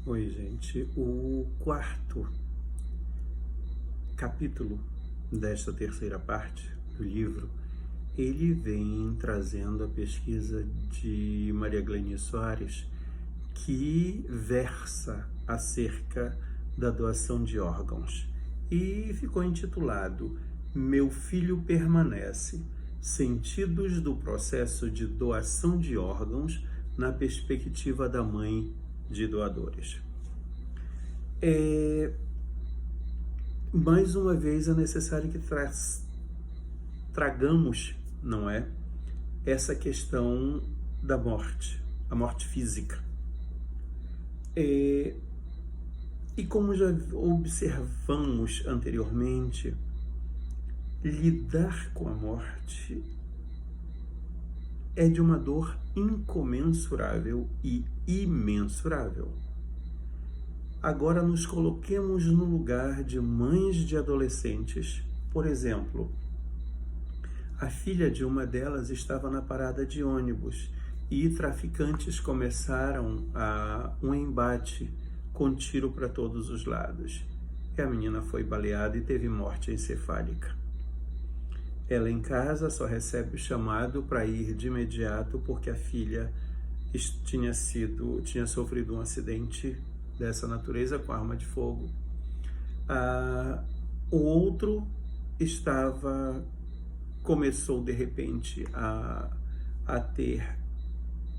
Oi, gente. O quarto capítulo desta terceira parte do livro, ele vem trazendo a pesquisa de Maria Glenise Soares, que versa acerca da doação de órgãos. E ficou intitulado Meu Filho Permanece, Sentidos do Processo de Doação de Órgãos na Perspectiva da Mãe de Doadores. Mais uma vez é necessário que tragamos, não é, essa questão da morte, a morte física. E como já observamos anteriormente, lidar com a morte é de uma dor incomensurável e imensurável. Agora nos coloquemos no lugar de mães de adolescentes. Por exemplo, a filha de uma delas estava na parada de ônibus e traficantes começaram um embate com tiro para todos os lados. E a menina foi baleada e teve morte encefálica. Ela em casa só recebe o chamado para ir de imediato porque a filha tinha sofrido um acidente dessa natureza com arma de fogo. O outro começou de repente a ter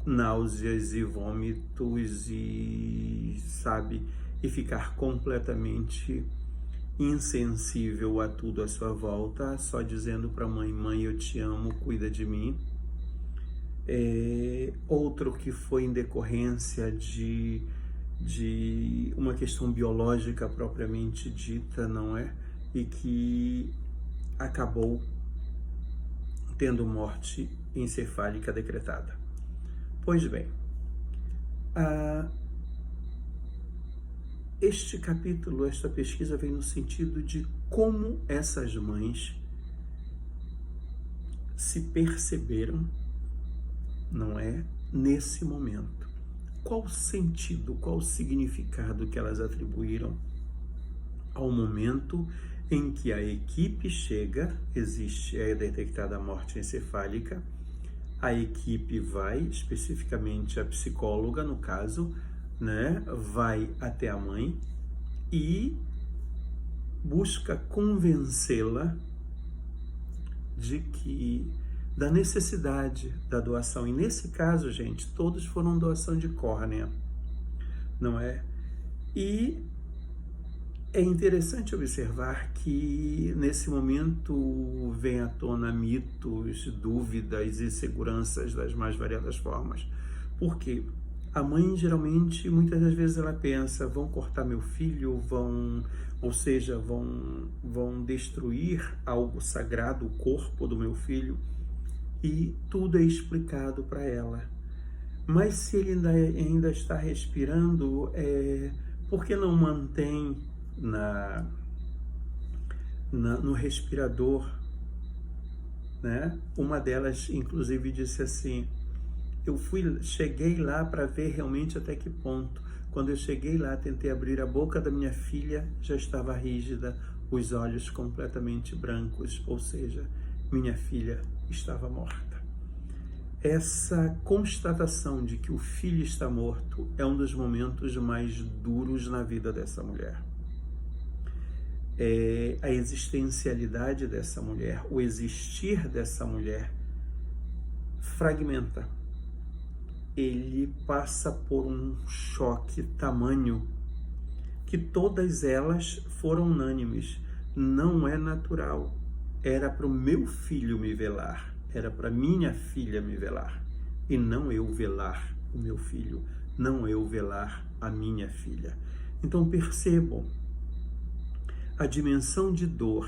náuseas e vômitos e ficar completamente insensível a tudo à sua volta, só dizendo para a mãe: mãe, eu te amo, cuida de mim. Outro que foi em decorrência de uma questão biológica propriamente dita, não é? E que acabou tendo morte encefálica decretada. Pois bem, este capítulo, esta pesquisa vem no sentido de como essas mães se perceberam, não é, nesse momento. Qual o sentido, qual o significado que elas atribuíram ao momento em que a equipe chega, é detectada a morte encefálica, a equipe vai, especificamente a psicóloga no caso, né, vai até a mãe e busca convencê-la da necessidade da doação. E nesse caso, gente, todos foram doação de córnea, não é? E é interessante observar que nesse momento vem à tona mitos, dúvidas e inseguranças das mais variadas formas. Por quê? A mãe geralmente, muitas das vezes ela pensa: vão cortar meu filho, vão destruir algo sagrado, o corpo do meu filho. E tudo é explicado para ela. Mas se ele ainda está respirando, por que não mantém no respirador, né? Uma delas, inclusive, disse assim: cheguei lá para ver realmente até que ponto. Quando eu cheguei lá, tentei abrir a boca da minha filha, já estava rígida, os olhos completamente brancos, ou seja, minha filha estava morta. Essa constatação de que o filho está morto é um dos momentos mais duros na vida dessa mulher. A existencialidade dessa mulher, o existir dessa mulher fragmenta. Ele passa por um choque tamanho que todas elas foram unânimes. Não é natural. Era para o meu filho me velar, era para minha filha me velar, e não eu velar o meu filho, não eu velar a minha filha. Então percebam a dimensão de dor,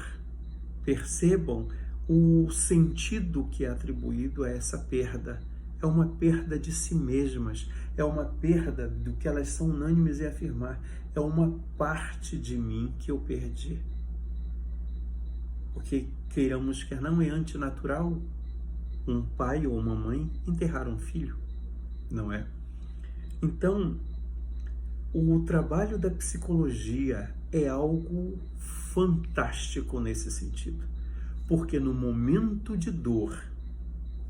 percebam o sentido que é atribuído a essa perda. É uma perda de si mesmas, é uma perda do que elas são unânimes em afirmar. É uma parte de mim que eu perdi. Porque, queiramos quer não, é antinatural um pai ou uma mãe enterrar um filho, não é? Então, O trabalho da psicologia é algo fantástico nesse sentido, porque no momento de dor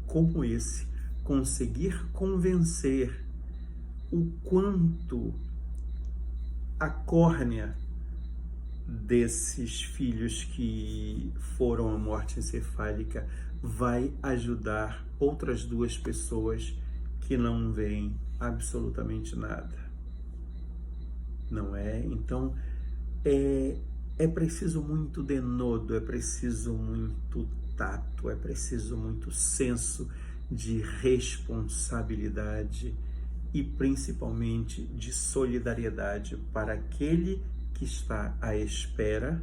como esse, conseguir convencer o quanto a córnea desses filhos que foram à morte encefálica vai ajudar outras duas pessoas que não veem absolutamente nada. Não é? Então, é preciso muito denodo, é preciso muito tato, é preciso muito senso de responsabilidade e principalmente de solidariedade para aquele que está à espera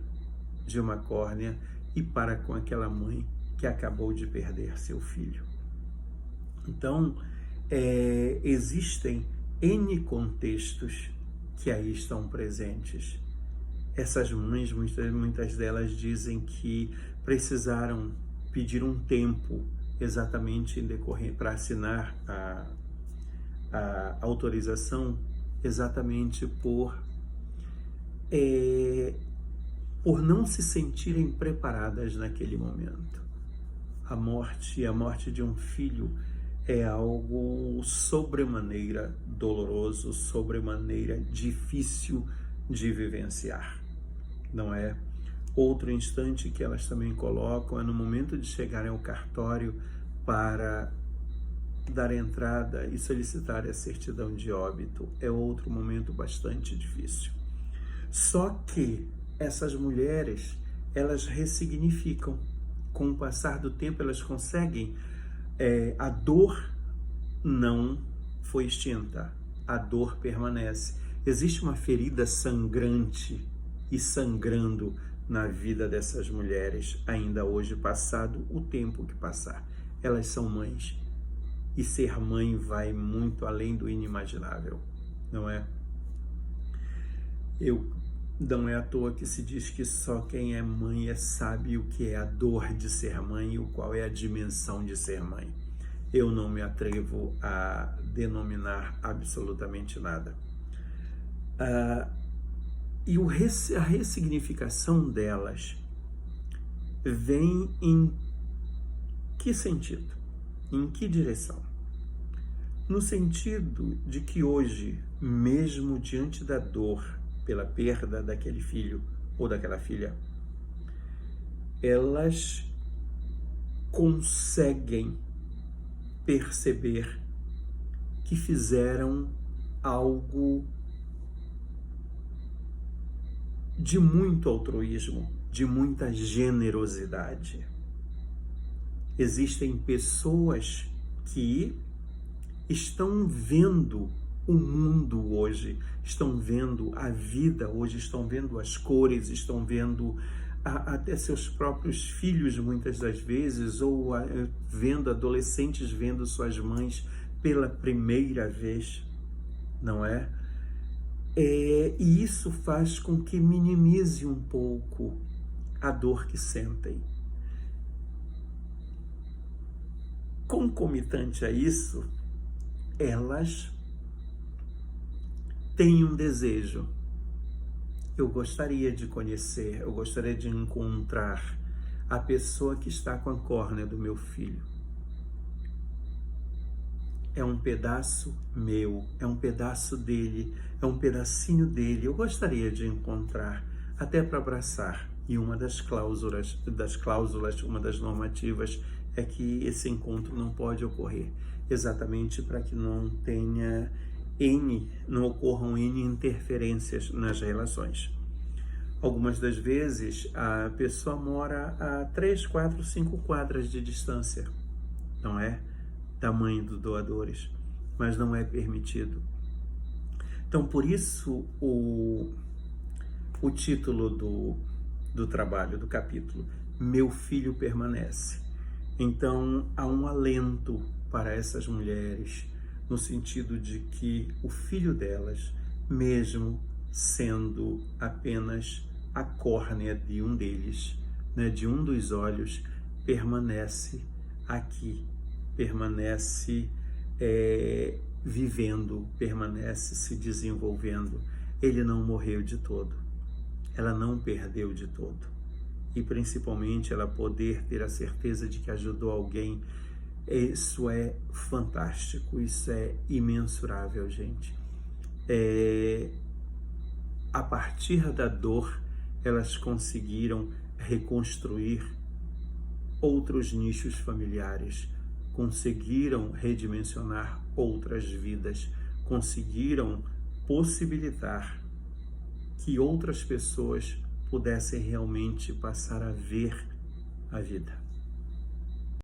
de uma córnea e para com aquela mãe que acabou de perder seu filho. Então, existem N contextos que aí estão presentes. Essas mães, muitas delas dizem que precisaram pedir um tempo exatamente em decorrer para assinar a autorização, exatamente por não se sentirem preparadas naquele momento. A morte de um filho é algo sobremaneira doloroso, sobremaneira difícil de vivenciar, não é? Outro instante que elas também colocam é no momento de chegarem ao cartório para dar entrada e solicitar a certidão de óbito. É outro momento bastante difícil. Só que essas mulheres, elas ressignificam. Com o passar do tempo, elas conseguem. A dor não foi extinta, a dor permanece. Existe uma ferida sangrante e sangrando na vida dessas mulheres, ainda hoje, passado o tempo que passar. Elas são mães. E ser mãe vai muito além do inimaginável, não é? Não é à toa que se diz que só quem é mãe sabe o que é a dor de ser mãe e qual é a dimensão de ser mãe. Eu não me atrevo a denominar absolutamente nada. E a ressignificação delas vem em que sentido? Em que direção? No sentido de que hoje, mesmo diante da dor pela perda daquele filho ou daquela filha, elas conseguem perceber que fizeram algo de muito altruísmo, de muita generosidade. Existem pessoas que estão vendo o mundo hoje, estão vendo a vida hoje, estão vendo as cores, estão vendo até seus próprios filhos muitas das vezes, ou vendo adolescentes vendo suas mães pela primeira vez, não é? E isso faz com que minimize um pouco a dor que sentem. Concomitante a isso, elas têm um desejo. Eu gostaria de conhecer, eu gostaria de encontrar a pessoa que está com a córnea do meu filho. É um pedaço meu, é um pedaço dele, é um pedacinho dele. Eu gostaria de encontrar, até para abraçar. E uma das cláusulas, uma das normativas é que esse encontro não pode ocorrer, exatamente para que não ocorram N interferências nas relações. Algumas das vezes a pessoa mora a 3, 4, 5 quadras de distância, não é? Tamanho dos doadores, mas não é permitido. Então, por isso, o título do trabalho, do capítulo, Meu Filho Permanece. Então, há um alento para essas mulheres, no sentido de que o filho delas, mesmo sendo apenas a córnea de um deles, né, de um dos olhos, permanece aqui, permanece vivendo, permanece se desenvolvendo. Ele não morreu de todo, ela não perdeu de todo. E principalmente ela poder ter a certeza de que ajudou alguém, isso é fantástico, isso é imensurável, gente. A partir da dor, elas conseguiram reconstruir outros nichos familiares, conseguiram redimensionar outras vidas, conseguiram possibilitar que outras pessoas pudessem realmente passar a ver a vida.